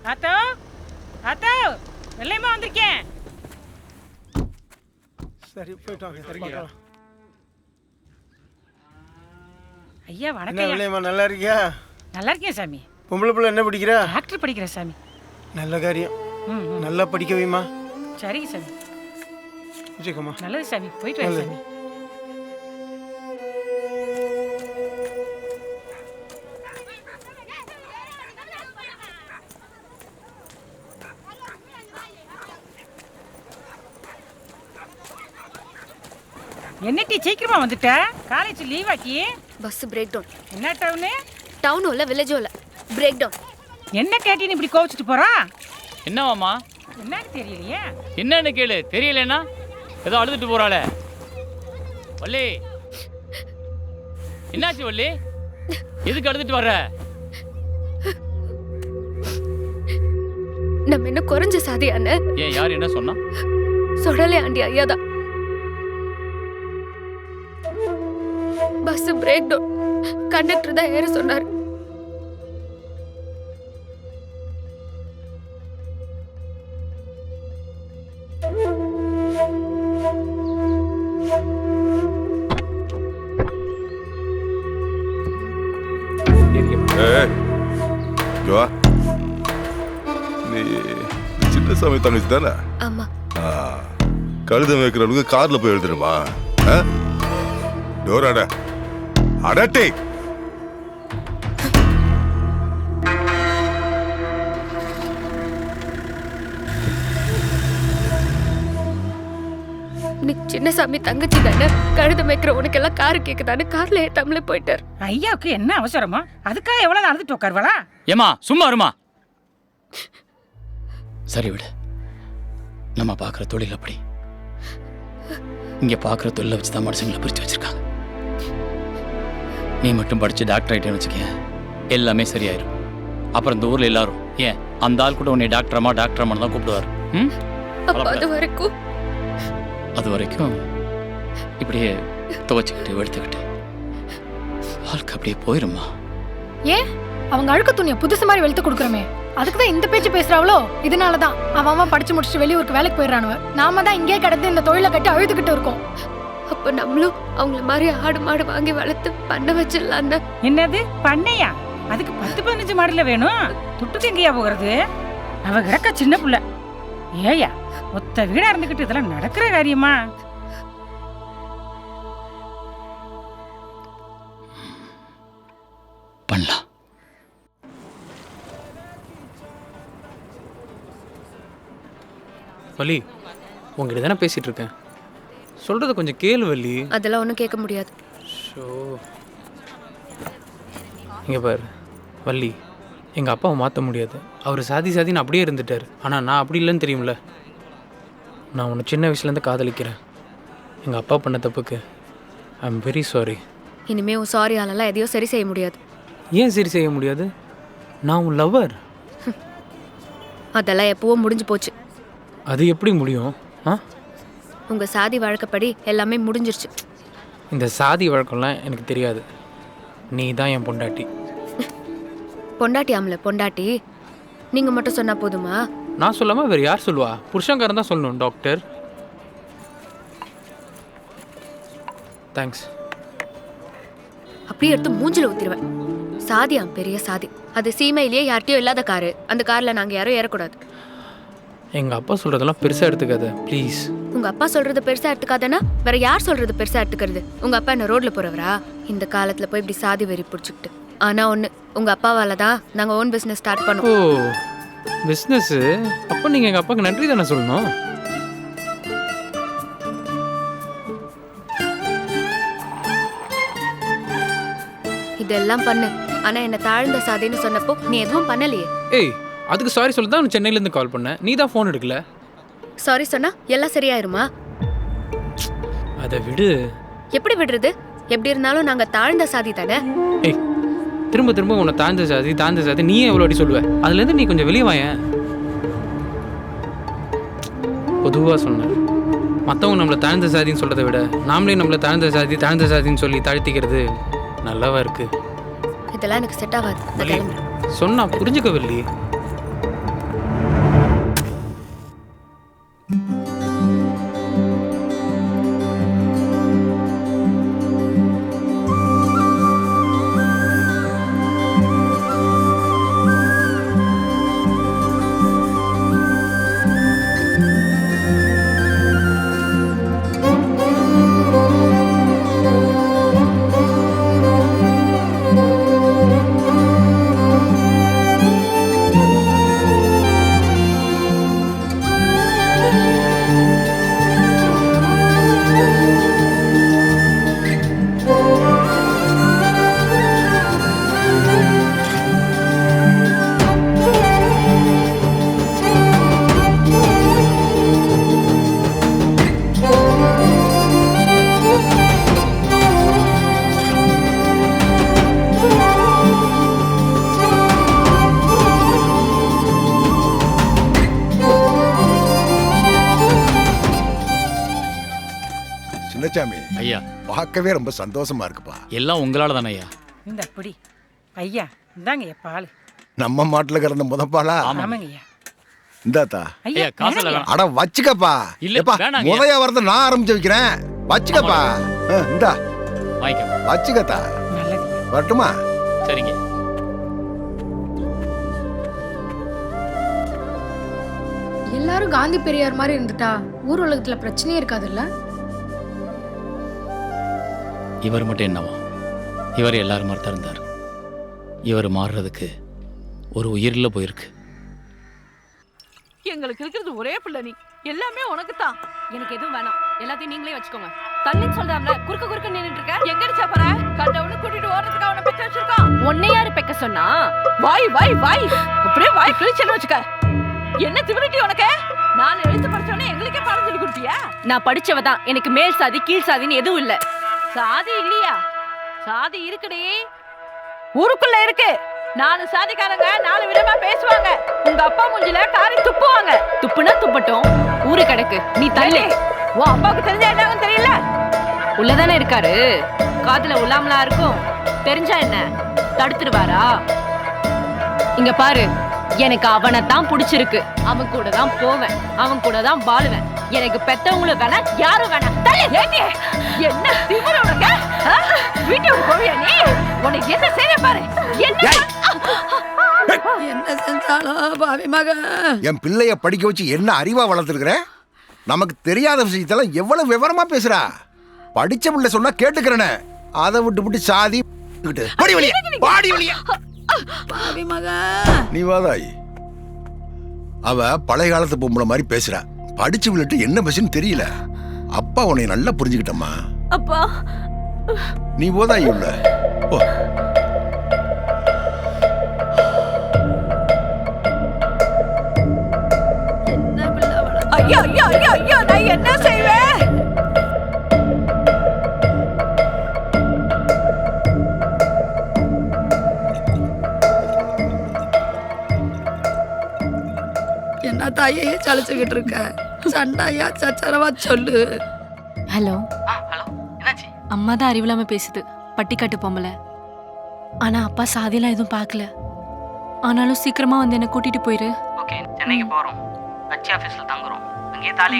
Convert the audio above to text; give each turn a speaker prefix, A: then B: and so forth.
A: ஆத்தோ ஆத்தோ வெள்ளையம்மா வந்திருக்கேன்.
B: சரி போயிட்டு வாங்க. சரிங்க
A: ஐயா
B: என்ன
A: வணக்கம் ஐயா.
B: வெள்ளையம்மா நல்லா இருக்கியா?
A: நல்லா இருக்கேன் சாமி.
B: பொம்பளை பிள்ளை என்ன படிக்கிறா?
A: டாக்டர் படிக்கிறேன் சாமி.
B: நல்ல காரியம்.
A: ம் ம்.
B: நல்லா படிக்க வைமா.
A: சரிங்க சாமி.
B: வச்சுக்கோமா.
A: நல்லது சாமி, போயிட்டு வரேன் சாமி. என்னட்டி சீக்கிரமா வந்துட்ட? காலேஜ் லீவ் ஆக்கி.
C: Bus break down.
A: என்ன டவுனு?
C: டவுனும் இல்லை வில்லேஜும் இல்லை, பிரேக் டவுன்.
A: என்ன கேட்டின்னு இப்படி கோவிச்சிட்டு போறா?
D: என்னவாம்மா?
A: என்னன்னு தெரியலையே.
D: என்னன்னு கேளு, தெரியலன்னா ஏதோ அழுதுட்டு போறாளே. வள்ளி, என்னாச்சு வள்ளி? எதுக்கு அழுதுட்டு வர்ற?
C: நம்ம என்ன குறைஞ்ச சாதியான?
D: ஏன், யார் என்ன சொன்னா?
C: சொடலே ஆண்டி ஐயா தான். பஸ் பிரேக் டவுன், கண்டக்டர் தான் ஏற சொன்னார்.
E: நீ சின்னசாமி தங்கச்சி தானே?
C: ஆமா.
E: கழுதம் வைக்கிறவனுக்கு கார்ல போய் எழுதுருமா? டோர் அட அடட்டே.
C: நீ சின்னசாமி தங்கச்சி தானே, கழுத மேய்க்கிற உனக்கு எல்லாம் காரு கேக்குதானு கார்ல ஏத்தாமலே போயிட்டார்.
A: ஐயாவுக்கு என்ன அவசரமா? அதுக்காக எவ்வளவு அழுதுட்டு உட்காருவாளா?
D: ஏமா சும்மா இருமா. சரி விடு, நம்ம பார்க்குற தொழில் அப்படி. இங்கே பார்க்குற தொழிலை வச்சு தான் மனுஷங்களை பிரித்து வச்சிருக்காங்க. நீ மட்டும் படித்து டாக்டர் ஆகிட்டேன்னு வச்சுக்க, எல்லாமே சரியாயிரும். அப்புறம் இந்த ஊரில் எல்லாரும் ஏன் அந்த ஆள் கூட உன்னை டாக்டரம்மா டாக்டரம்மான்னு தான் கூப்பிடுவார். ம், அது வரைக்கும் இப்படியே துவைச்சிக்கிட்டு வெளுத்துக்கிட்டு வாழ்க்கை அப்படியே போயிருமா.
F: ஏன் அவங்க அழுக்க துணியை புதுசு மாதிரி வெளுத்து கொடுக்குறோமே, அதுக்கு தான் இந்த பேச்சு பேசுறாவளோ? இதனாலதான் அவன் படிச்சு முடிச்சுட்டு வெளியூருக்கு வேலைக்கு போயிடறானுவ. நாம தான் இங்கே கிடந்து இந்த தொழிலை கட்டி அழுதுகிட்டு இருக்கோம்.
C: அப்ப நம்மளும் அவங்கள மாதிரி ஆடு மாடு வாங்கி வளர்த்து பண்ண வச்சிடலாம்.
A: என்னது பண்ணையா? அதுக்கு 10-15 மாடுல வேணும். துட்டுக்கு எங்கேயா போகிறது? அவ கிடக்க சின்ன புள்ள. ஏயா ஒத்த வீடா இருந்துகிட்டு இதெல்லாம் நடக்கிற காரியமா?
D: பண்ணலாம்.
G: வள்ளி, உங்ககிட்ட தானே பேசிட்டு இருக்கேன், சொல்றத கொஞ்சம் கேளு வள்ளி.
C: அதெல்லாம் ஒன்றும் கேட்க முடியாது.
G: ஷோ, இங்க பாரு வள்ளி, எங்கள் அப்பாவை மாற்ற முடியாது. அவர் சாதின்னு அப்படியே இருந்துட்டார். ஆனால் நான் அப்படி இல்லைன்னு தெரியும்ல. நான் உன்னை சின்ன வயசுலேருந்து காதலிக்கிறேன். எங்கள் அப்பா பண்ண தப்புக்கு ஐ எம் வெரி சாரி.
C: இனிமே உன் சாரி ஆளெல்லாம் எதையும் சரி செய்ய முடியாது.
G: ஏன் சரி செய்ய முடியாது? நான் உன் லவ்வர்.
C: அதெல்லாம் எப்பவோ முடிஞ்சு போச்சு.
G: அது எப்படி முடியும்?
C: உங்கள் சாதி வழக்கப்படி எல்லாமே முடிஞ்சிருச்சு.
G: இந்த சாதி வழக்கம்லாம் எனக்கு தெரியாது. நீ தான் என் பொண்டாட்டி.
C: பொண்டாட்டி ஆமல பொண்டாட்டி. நீங்கள் மட்டும் சொன்னால் போதுமா?
G: நான் சொல்லாமல் வேறு யார் சொல்லுவா? புருஷங்காரன் தான் சொல்லணும். Doctor, thanks.
C: அப்படியே எடுத்து மூஞ்சில் ஊற்றிடுவேன். சாதியாம் பெரிய சாதி. அது சீமையிலேயே யார்கிட்டயும் இல்லாத காரு. அந்த காரில் நாங்கள் யாரும் ஏறக்கூடாது.
G: எங்கள் அப்பா சொல்கிறதெல்லாம் பெருசாக எடுத்துக்காத ப்ளீஸ்.
C: உங்கள் அப்பா சொல்கிறது பெருசாக எடுத்துக்காதனா வேற யார் சொல்கிறது பெருசாக எடுத்துக்கிறது? உங்கள் அப்பா என்ன ரோட்டில் போகிறவரா? இந்த காலத்தில் போய் இப்படி சாதி வெறி பிடிச்சிக்கிட்டு. ஆனால் ஒன்று, உங்கள் அப்பாவால் தான் நாங்கள் ஓன் பிஸ்னஸ் ஸ்டார்ட் பண்ணோம்.
G: ஓ, பிஸ்னஸ்ஸு? அப்போ நீங்கள் எங்கள் அப்பாவுக்கு நன்றி தானே சொல்லணும்.
C: இதெல்லாம் பண்ணு. ஆனால் என்னை தாழ்ந்த சாதின்னு சொன்னப்போ நீ எதுவும் பண்ணலையே.
G: ஏய், அதுக்கு சாரி சொல்ல தான் சென்னையிலேருந்து கால் பண்ணேன். நீ தான் ஃபோன் எடுக்கல.
C: சாரி சொன்னா எல்லாம் சரியாயிருமா?
G: அதை விடு.
C: எப்படி விடுறது? எப்படி இருந்தாலும் நாங்கள் தாழ்ந்த சாதி தானே.
G: ஏய், திரும்ப திரும்ப உன்னை தாழ்ந்த சாதி நீயே எவ்வளோ அடி சொல்லுவ? அதுலேருந்து நீ கொஞ்சம் வெளியே வாயேன். பொதுவாக சொன்னேன். மற்றவங்க நம்மளை தாழ்ந்த சாதின்னு சொல்கிறத விட நாமளே நம்மளை தாழ்ந்த சாதின்னு சொல்லி தாழ்த்திக்கிறது நல்லாவா இருக்கு?
C: இதெல்லாம் எனக்கு செட் ஆகாது.
G: சொன்னா புரிஞ்சுக்கவில்லை.
H: துரைசாமி,
D: ஐயா
H: பார்க்கவே ரொம்ப சந்தோஷமா இருக்குப்பா.
D: எல்லாம் உங்களால தானே ஐயா.
A: இந்த அப்படி ஐயா இந்தாங்கய்யா பால்.
H: நம்ம மாட்டுல கிடந்த முதப்பாலா?
A: ஆமாங்கய்யா.
H: இந்தாத்தா.
D: ஐயா காசு
A: வேணாங்கய்யா.
D: எல்லாம்
H: அட வச்சுக்கப்பா.
D: இல்ல,
H: எப்பா,
D: வேணாங்க.
H: முதல்ல வரத நான் ஆரம்பிச்சு வைக்கிறேன். வச்சுக்கப்பா. இந்தா
D: வாங்கிக்க.
H: வச்சுக்கத்தா.
A: நல்லது.
H: வரட்டுமா?
D: சரிங்க.
F: எல்லாரும் காந்தி பெரியார் மாதிரி இருந்துட்டா ஊர் உலகத்துல பிரச்சனையே இருக்காதுல்ல.
D: இவர் மட்டும் என்னவா? இவர் எல்லாரும் மாதிரி தான் இருந்தார். இவர் மாறுறதுக்கு ஒரு உயிரில் போயிருக்கு.
I: எங்களுக்கு இருக்கிறது ஒரே பிள்ளை, நீ எல்லாமே உனக்கு தான். எனக்கு எதுவும் வேணாம், எல்லாத்தையும் நீங்களே வச்சுக்கோங்க. தள்ளின்னு சொல்றாம்ல, குறுக்க நின்னுட்டு இருக்க. எங்க இருச்சா பாரு, கண்டவனு கூட்டிட்டு ஓடுறதுக்கு அவனை பெக்க வச்சிருக்கான். உன்னை யாரு பெக்க சொன்னா? வாய் அப்படியே வாய் கிழிச்சல் வச்சுக்க. என்ன திமிரட்டி உனக்கு? நான் எழுத்து படிச்சவனே எங்களுக்கே பாடம் சொல்லி கொடுத்தியா? நான் படிச்சவ தான், எனக்கு மேல் சாதி கீழ் சாதின்னு எதுவும் இல்ல. சாதி இல்லையா? சாதி இருக்குடி, ஊருக்குள்ள இருக்கு. 4 சாதிக்காரங்க 4 விதமா பேசுவாங்க. உங்க அப்பா மூஞ்சில காரி துப்புவாங்க. துப்புனா துப்பட்டும், ஊரு கிடக்கு, நீ தள்ளு. உன் அப்பாவுக்கு தெரிஞ்சா என்னன்னு தெரியல. உள்ளதானே இருக்காரு, காதுல உள்ளாமலா இருக்கும். தெரிஞ்சா என்ன தடுத்துடுவாரா? இங்க பாரு, எனக்கு அவனை தான் பிடிச்சிருக்கு. அவன் கூட தான் போவேன், அவன் கூட தான் வாழுவேன். எனக்கு பெத்தவங்களும் வேணாம், யாரும் வேணாம். என்ன திமிரு உனக்கு? வீட்டோட போவியா நீ? உனக்கு என்ன செய்ய பாரு. என்ன செஞ்சாலும் பாவி மகன்.
H: என் பிள்ளைய படிக்க வச்சு என்ன அறிவா வளர்த்துருக்குற? நமக்கு தெரியாத விஷயத்தெல்லாம் எவ்வளவு விவரமா பேசுறா. படிச்ச பிள்ளை சொன்னா கேட்டுக்கிறேன்னு அதை விட்டு சாதி பாடி வழியா
I: பாவி மகன்.
H: நீ வாதாய். அவ பழைய காலத்து பொம்பளை மாதிரி பேசுறா. படிச்சு விட்டு என்ன பேசுன்னு தெரியல. அப்பா உன்னை நல்லா புரிஞ்சுக்கிட்டம்மா.
I: அப்பா
H: நீ போதாய் உள்ள போ.
I: ஐயோ நான் என்ன செய்வேன்? என்ன தாயே சலிச்சுக்கிட்டு இருக்க? சண்டாயா சச்சரவா சொல்லு.
J: ஹலோ
A: ஹலோ, என்னாச்சு?
J: அம்மா தான் அறிவில்லாம பேசுது. பட்டிக்காட்டு பொம்பளை. ஆனா அப்பா சாதியெல்லாம் எதுவும் பார்க்கல. ஆனாலும் சீக்கிரமா வந்து என்ன கூட்டிட்டு போயிரு.
A: ஓகே, சென்னைக்கு போறோம். கட்சி ஆபீஸ்ல தங்குறோம். அங்கேயே தாலி